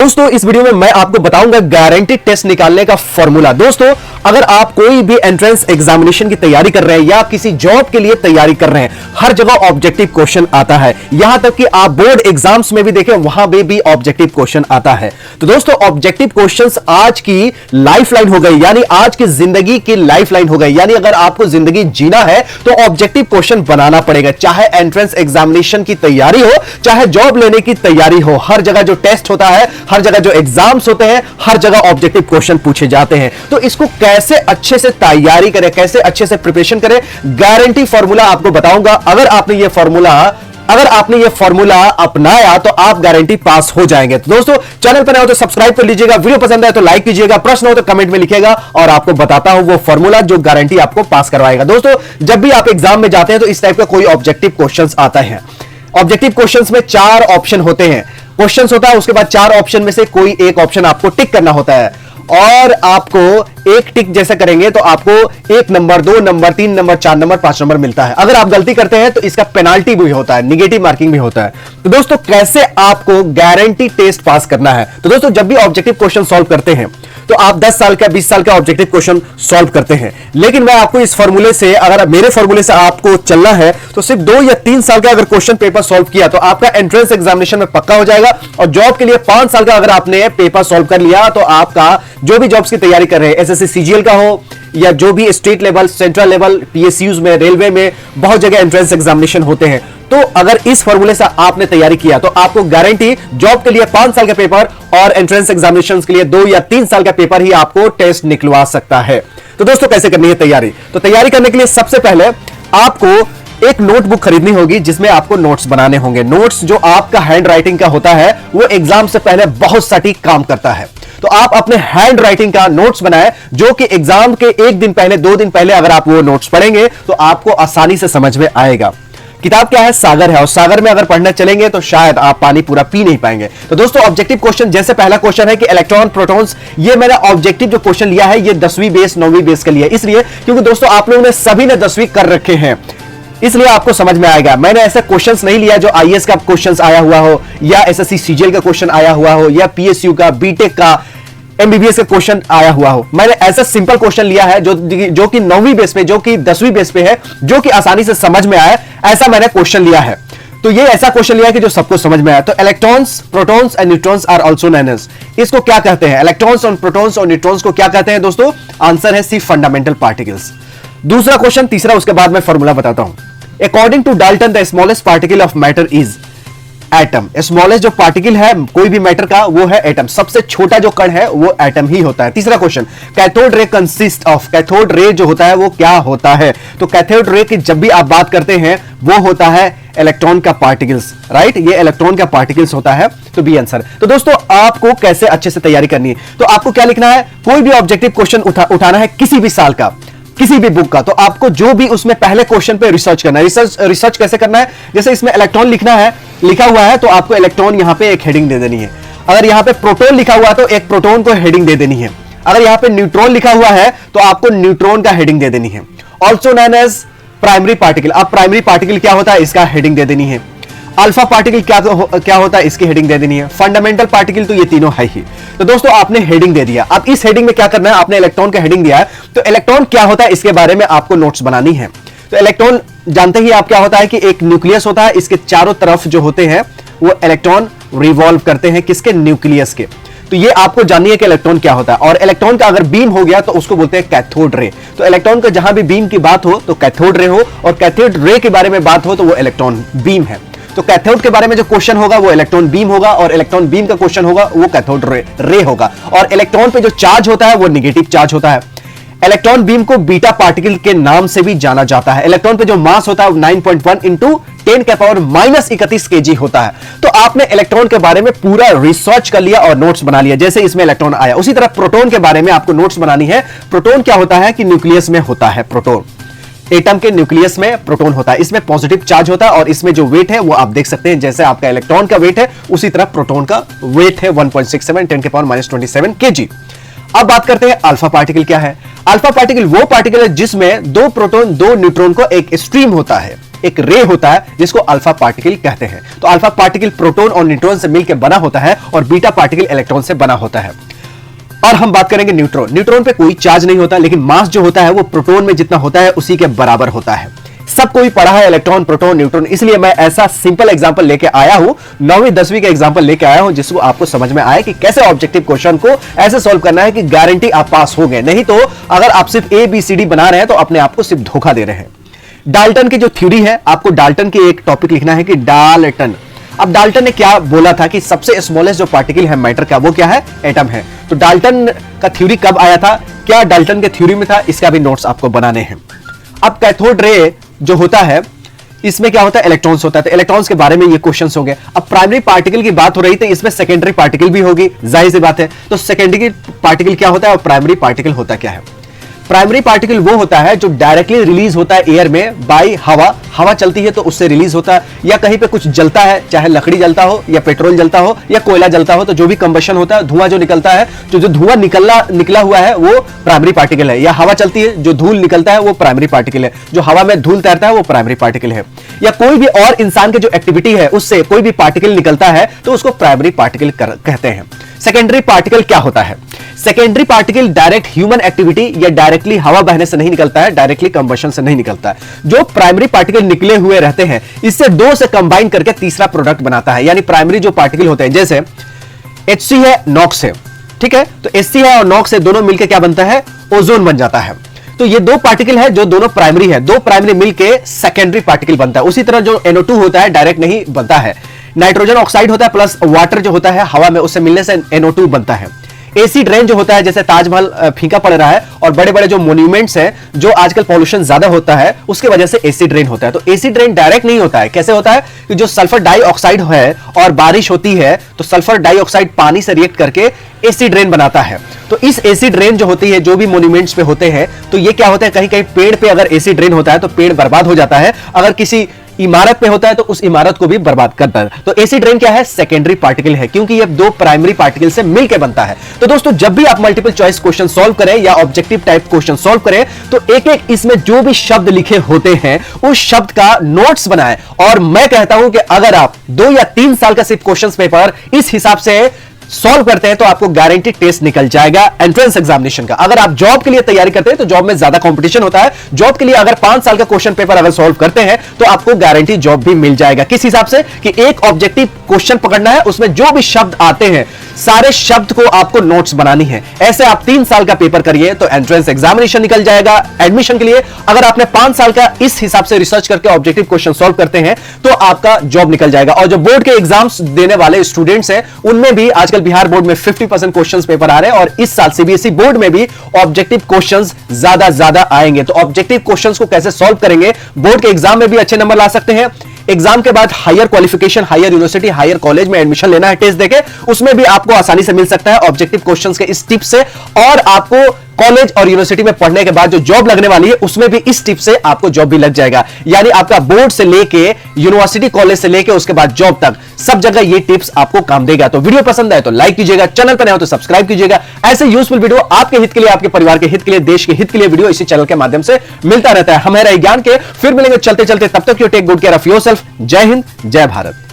दोस्तों इस वीडियो में मैं आपको बताऊंगा गारंटीड टेस्ट निकालने का फॉर्मूला। दोस्तों अगर आप कोई भी एंट्रेंस एग्जामिनेशन की तैयारी कर रहे हैं या किसी जॉब के लिए तैयारी कर रहे हैं, हर जगह ऑब्जेक्टिव क्वेश्चन आता है। यहां तक कि आप बोर्ड एग्जाम्स में भी देखें, वहां भी ऑब्जेक्टिव क्वेश्चन आता है। तो दोस्तों ऑब्जेक्टिव क्वेश्चंस आज की लाइफलाइन हो गई, यानी आज की जिंदगी की लाइफलाइन हो गई। यानी अगर आपको जिंदगी जीना है तो ऑब्जेक्टिव क्वेश्चन बनाना पड़ेगा, चाहे एंट्रेंस एग्जामिनेशन की तैयारी हो, चाहे जॉब लेने की तैयारी हो। हर जगह जो टेस्ट होता है, हर जगह जो एग्जाम्स होते हैं, हर जगह ऑब्जेक्टिव क्वेश्चन पूछे जाते हैं। तो इसको कैसे अच्छे से तैयारी करें, कैसे अच्छे से प्रिपरेशन करें, गारंटी फॉर्मूला आपको बताऊंगा। अगर आपने ये फॉर्मूला अपनाया तो आप गारंटी पास हो जाएंगे। तो दोस्तों चैनल पर नए हो तो सब्सक्राइब कर लीजिएगा, वीडियो पसंद आए तो लाइक कीजिएगा, प्रश्न हो तो कमेंट में लिखिएगा और आपको बताता हूं वो फॉर्मूला जो गारंटी आपको पास करवाएगा। दोस्तों जब भी आप एग्जाम में जाते हैं तो इस टाइप का कोई ऑब्जेक्टिव क्वेश्चंस आता है। ऑब्जेक्टिव क्वेश्चंस में 4 ऑप्शन होते हैं, क्वेश्चंस होता है, उसके बाद 4 ऑप्शन में से कोई एक ऑप्शन आपको टिक करना होता है और आपको एक टिक जैसे करेंगे तो आपको 1 number, 2 number, 3 number, 4 number, 5 number मिलता है। अगर आप गलती करते हैं तो इसका पेनाल्टी भी होता है, निगेटिव मार्किंग भी होता है। तो दोस्तों कैसे आपको गारंटी टेस्ट पास करना है, तो दोस्तों जब भी ऑब्जेक्टिव क्वेश्चन सॉल्व करते हैं तो आप 10 साल का, 20 साल का ऑब्जेक्टिव क्वेश्चन सॉल्व करते हैं। लेकिन मैं आपको इस फॉर्मूले से, अगर मेरे फॉर्मूले से आपको चलना है तो सिर्फ 2 या 3 साल का अगर क्वेश्चन पेपर सॉल्व किया तो आपका एंट्रेंस एग्जामिनेशन में पक्का हो जाएगा। और जॉब के लिए 5 साल का अगर आपने पेपर सॉल्व कर लिया तो आपका जो भी जॉब्स की तैयारी कर रहे हैं, एसएससी सीजीएल का हो या जो भी state level, central level, PSUs में, रेलवे में, बहुत जगह एंट्रेंस एग्जामिनेशन होते हैं। तो अगर इस फॉर्मूले से आपने तैयारी किया तो आपको गारंटी जॉब के लिए 5 साल का पेपर और एंट्रेंस एग्जामिनेशंस के लिए 2 या 3 साल का पेपर ही आपको टेस्ट निकलवा सकता है। तो दोस्तों कैसे करनी है तैयारी, तो तैयारी करने के लिए सबसे पहले आपको एक नोटबुक खरीदनी होगी जिसमें आपको नोट्स बनाने होंगे। नोट्स जो आपका हैंड राइटिंग का होता है वो एग्जाम से पहले बहुत सटीक काम करता है। तो आप अपने हैंड राइटिंग का नोट्स बनाएं जो कि एग्जाम के 1 दिन पहले, 2 दिन पहले अगर आप वो नोट्स पढ़ेंगे तो आपको आसानी से समझ में आएगा। किताब क्या है, सागर है, और सागर में अगर पढ़ने चलेंगे तो शायद आप पानी पूरा पी नहीं पाएंगे। तो दोस्तों ऑब्जेक्टिव क्वेश्चन, जैसे पहला क्वेश्चन है कि इलेक्ट्रॉन, प्रोटॉन्स, ये मैंने ऑब्जेक्टिव जो क्वेश्चन लिया है ये 10वीं बेस, 9वीं बेस के लिए, इसलिए क्योंकि दोस्तों आप लोगों ने सभी ने 10वीं कर रखे हैं, इसलिए आपको समझ में आएगा। मैंने ऐसे क्वेश्चंस नहीं लिया जो आईएएस का क्वेश्चंस आया हुआ हो या एसएससी सीजीएल का क्वेश्चन आया हुआ हो या पीएसयू का, बीटेक का, एमबीबीएस का क्वेश्चन आया हुआ हो। मैंने ऐसा सिंपल क्वेश्चन लिया है जो कि 9वीं बेस पे, जो कि 10वीं बेस पे है, जो कि आसानी से समझ में आए, ऐसा मैंने क्वेश्चन लिया है। तो ये ऐसा क्वेश्चन लिया है कि जो सबको समझ में आया। तो electrons, protons and neutrons are also known as, इसको क्या कहते हैं, इलेक्ट्रॉन्स और प्रोटॉन्स और न्यूट्रॉन्स को क्या कहते हैं दोस्तों? आंसर है सी, फंडामेंटल पार्टिकल्स। दूसरा क्वेश्चन, तीसरा, उसके बाद मैं फॉर्मूला बताता हूं। According to Dalton the smallest particle of matter is atom. Smallest जो पार्टिकल है कोई भी मैटर का वो है एटम, सबसे छोटा जो कण है वो एटम ही होता है। तीसरा question, cathode ray consist of, cathode ray जो होता है वो क्या होता है? तो कैथोड रे की जब भी आप बात करते हैं वो होता है इलेक्ट्रॉन का पार्टिकल्स, राइट, ये इलेक्ट्रॉन का पार्टिकल्स होता है। तो बी आंसर। तो दोस्तों आपको कैसे अच्छे से तैयारी करनी है, तो आपको क्या लिखना है, कोई भी ऑब्जेक्टिव क्वेश्चन उठाना है किसी भी साल का, किसी भी बुक का, तो आपको जो भी उसमें पहले क्वेश्चन पे रिसर्च करना है। रिसर्च कैसे करना है, जैसे इसमें इलेक्ट्रॉन लिखा हुआ है तो आपको इलेक्ट्रॉन यहां पे एक हेडिंग दे देनी है। अगर यहां पे प्रोटॉन लिखा हुआ है तो एक प्रोटॉन को हेडिंग दे देनी है। अगर यहां पे न्यूट्रॉन लिखा हुआ है तो आपको न्यूट्रॉन का हेडिंग दे देनी है। Also known as primary particle, अब प्राइमरी पार्टिकल क्या होता है इसका हेडिंग दे देनी है। अल्फा पार्टिकल क्या होता है इसकी हेडिंग दे देनी है। फंडामेंटल पार्टिकल तो ये तीनों है ही। तो दोस्तों आपने हेडिंग दे दिया, अब इस हेडिंग में क्या करना है, आपने इलेक्ट्रॉन का हेडिंग दिया है तो इलेक्ट्रॉन क्या होता है इसके बारे में आपको नोट्स बनानी है। तो इलेक्ट्रॉन जानते ही आप क्या होता है कि एक न्यूक्लियस होता है, इसके चारों तरफ जो होते हैं वो इलेक्ट्रॉन रिवॉल्व करते हैं, किसके, न्यूक्लियस के। तो ये आपको जाननी है कि इलेक्ट्रॉन क्या होता है। और इलेक्ट्रॉन का अगर बीम हो गया तो उसको बोलते हैं कैथोड रे। तो इलेक्ट्रॉन का जहां भी बीम की बात हो तो कैथोड रे हो, और कैथोड रे के बारे में बात हो तो वो इलेक्ट्रॉन बीम है। तो कैथोड के बारे में जो क्वेश्चन होगा वो इलेक्ट्रॉन बीम होगा, और इलेक्ट्रॉन बीम का क्वेश्चन होगा वो कैथोड रे होगा। और इलेक्ट्रॉन पे जो चार्ज होता है वो नेगेटिव चार्ज होता है। इलेक्ट्रॉन बीम को बीटा पार्टिकल के नाम से भी जाना जाता है। इलेक्ट्रॉन पे जो मास होता है 9.1 इंटू 10 के पावर -31 kg होता है। तो आपने इलेक्ट्रॉन के बारे में पूरा रिसर्च कर लिया और नोट्स बना लिया, जैसे इसमें इलेक्ट्रॉन आया। उसी तरह प्रोटॉन के बारे में आपको नोट्स बनानी है। प्रोटॉन क्या होता है कि न्यूक्लियस में होता है, प्रोटॉन एटम के न्यूक्लियस में प्रोटॉन होता है, इसमें पॉजिटिव चार्ज होता है और इसमें जो वेट है वो आप देख सकते हैं, जैसे आपका इलेक्ट्रॉन का वेट है उसी तरह प्रोटॉन का वेट है 1.67 10 के पावर -27 kg। अब बात करते हैं अल्फा पार्टिकल क्या है। अल्फा पार्टिकल वो पार्टिकल है जिसमें 2 प्रोटॉन 2 न्यूट्रॉन को एक स्ट्रीम होता है। एक रे होता है जिसको अल्फा पार्टिकल कहते हैं। तो अल्फा पार्टिकल प्रोटॉन और न्यूट्रॉन से मिलकर बना होता है और बीटा पार्टिकल इलेक्ट्रॉन से बना होता है। और हम बात करेंगे न्यूट्रॉन। न्यूट्रॉन पे कोई चार्ज नहीं होता, लेकिन मास जो होता है वो प्रोटॉन में जितना होता है उसी के बराबर होता है। सब कोई पढ़ा है इलेक्ट्रॉन, प्रोटॉन, न्यूट्रॉन, इसलिए मैं ऐसा सिंपल एग्जांपल लेके आया हूं, 9वीं 10वीं का एग्जांपल लेके आया हूं, जिसको आपको समझ में आए कि कैसे ऑब्जेक्टिव क्वेश्चन को ऐसे सॉल्व करना है कि गारंटी आप पास हो गए। नहीं तो अगर आप सिर्फ ABCD बना रहे हैं तो अपने आप को सिर्फ धोखा दे रहे हैं। डाल्टन की जो थ्योरी है, आपको डाल्टन की एक टॉपिक लिखना है कि डाल्टन। अब डाल्टन ने क्या बोला था कि सबसे स्मॉलेस्ट जो पार्टिकल है मैटर का, वो क्या है? एटम है। तो डाल्टन का थ्योरी कब आया था, क्या डाल्टन के थ्योरी में था, इसका भी नोट्स आपको बनाने हैं। अब कैथोड रे जो होता है, इसमें क्या होता है? इलेक्ट्रॉन्स होता है। तो इलेक्ट्रॉन्स के बारे में ये क्वेश्चंस हो गए। अब प्राइमरी पार्टिकल की बात हो रही थी, इसमें सेकेंडरी पार्टिकल भी होगी, जाहिर सी बात है। तो सेकेंडरी पार्टिकल क्या होता है और प्राइमरी पार्टिकल होता क्या है? प्राइमरी पार्टिकल वो होता है जो डायरेक्टली रिलीज होता है एयर में बाय हवा। हवा चलती है तो उससे रिलीज होता है, या कहीं पे कुछ जलता है, चाहे लकड़ी जलता हो या पेट्रोल जलता हो या कोयला जलता हो, तो जो भी कंबशन होता है, धुआं जो निकलता है, जो धुआं निकला हुआ है वो प्राइमरी पार्टिकल है। या हवा चलती है, जो धूल निकलता है वो प्राइमरी पार्टिकल है। जो हवा में धूल तैरता है वो प्राइमरी पार्टिकल है। या कोई भी और इंसान की जो एक्टिविटी है उससे कोई भी पार्टिकल निकलता है तो उसको प्राइमरी पार्टिकल कहते हैं। सेकेंडरी पार्टिकल क्या होता है? Secondary particle direct human activity या डायरेक्टली हवा बहने से नहीं निकलता है, डायरेक्टली कंबशन से नहीं निकलता है। जो प्राइमरी पार्टिकल निकले हुए रहते हैं, इससे दो से कंबाइन करके तीसरा प्रोडक्ट बनाता है। यानी प्राइमरी जो पार्टिकल होते हैं, जैसे HC है, नॉक्स है, ठीक है, तो HC है और नॉक्स है, दोनों मिलकर क्या बनता है? ओजोन बन जाता है। तो ये दो पार्टिकल है जो दोनों प्राइमरी है, दो प्राइमरी मिलके सेकेंडरी पार्टिकल बनता है। उसी तरह जो NO2 होता है डायरेक्ट नहीं बनता है, नाइट्रोजन ऑक्साइड होता है प्लस वाटर जो होता है हवा में, उससे मिलने से NO2 बनता है। एसिड रेन जो होता है, जैसे ताजमहल फीका पड़ रहा है और बड़े बड़े जो मॉन्यूमेंट्स हैं, जो आजकल पॉल्यूशन ज्यादा होता है उसके वजह से एसिड रेन होता है। तो एसिड रेन डायरेक्ट नहीं होता है, कैसे होता है कि जो सल्फर डाइऑक्साइड है और बारिश होती है तो सल्फर डाइऑक्साइड पानी से रिएक्ट करके एसिड रेन बनाता है। तो इस एसिड रेन जो होती है, जो भी मॉन्यूमेंट्स पे होते हैं, तो ये क्या होता है, कहीं कहीं पेड़ पे अगर एसिड रेन होता है तो पेड़ बर्बाद हो जाता है, अगर किसी इमारत पे होता है तो उस इमारत को भी बर्बाद करता है। तो एसिड रेन क्या है? सेकेंडरी पार्टिकल है, क्योंकि ये दो प्राइमरी पार्टिकल से मिलकर बनता है। तो दोस्तों, जब भी आप मल्टीपल चॉइस क्वेश्चन सॉल्व करें या ऑब्जेक्टिव टाइप क्वेश्चन सॉल्व करें, तो एक एक इसमें जो भी शब्द लिखे होते हैं उस शब्द का नोट्स बनाएं। और मैं कहता हूं कि अगर आप 2 या 3 साल का सिर्फ क्वेश्चन पेपर इस हिसाब से सॉल्व करते हैं तो आपको गारंटी टेस्ट निकल जाएगा एंट्रेंस एग्जामिनेशन का। अगर आप जॉब के लिए तैयारी करते हैं तो जॉब में ज्यादा कंपटीशन होता है। जॉब के लिए अगर 5 साल का क्वेश्चन पेपर अगर सॉल्व करते हैं तो आपको गारंटी जॉब भी मिल जाएगा। किस हिसाब से कि एक ऑब्जेक्टिव क्वेश्चन पकड़ना है, उसमें जो भी शब्द आते हैं सारे शब्द को आपको नोट्स बनानी है। ऐसे आप 3 साल का पेपर करिए तो एंट्रेंस एग्जामिनेशन निकल जाएगा। एडमिशन के लिए अगर आपने 5 साल का इस हिसाब से रिसर्च करके ऑब्जेक्टिव क्वेश्चन सॉल्व करते हैं तो आपका जॉब निकल जाएगा। और जो बोर्ड के एग्जाम्स देने वाले स्टूडेंट्स हैं उनमें भी आजकल बिहार बोर्ड में 50% क्वेश्चंस पेपर आ रहे हैं और इस साल CBSE बोर्ड में भी ऑब्जेक्टिव क्वेश्चंस ज्यादा आएंगे। तो ऑब्जेक्टिव क्वेश्चंस को कैसे सॉल्व करेंगे, बोर्ड के एग्जाम में भी अच्छे नंबर ला सकते हैं। एग्जाम के बाद higher qualification, higher university, higher college में एडमिशन लेना है टेस्ट देके, उसमें भी आपको आसानी से मिल सकता है ऑब्जेक्टिव क्वेश्चंस के इस टिप से। और आपको कॉलेज और यूनिवर्सिटी में पढ़ने के बाद जो जॉब लगने वाली है उसमें भी इस टिप से आपको जॉब भी लग जाएगा। यानी आपका बोर्ड से लेके यूनिवर्सिटी, कॉलेज से लेके उसके बाद जॉब तक सब जगह ये टिप्स आपको काम देगा। तो वीडियो पसंद आए तो लाइक कीजिएगा, चैनल पर नए हो तो सब्सक्राइब कीजिएगा। ऐसे यूजफुल वीडियो आपके हित के लिए, आपके परिवार के हित के लिए, देश के हित के लिए वीडियो इसी चैनल के माध्यम से मिलता रहता है। हमारा ज्ञान के फिर मिलेंगे चलते चलते, तब तक you take good care of yourself. जय हिंद, जय भारत।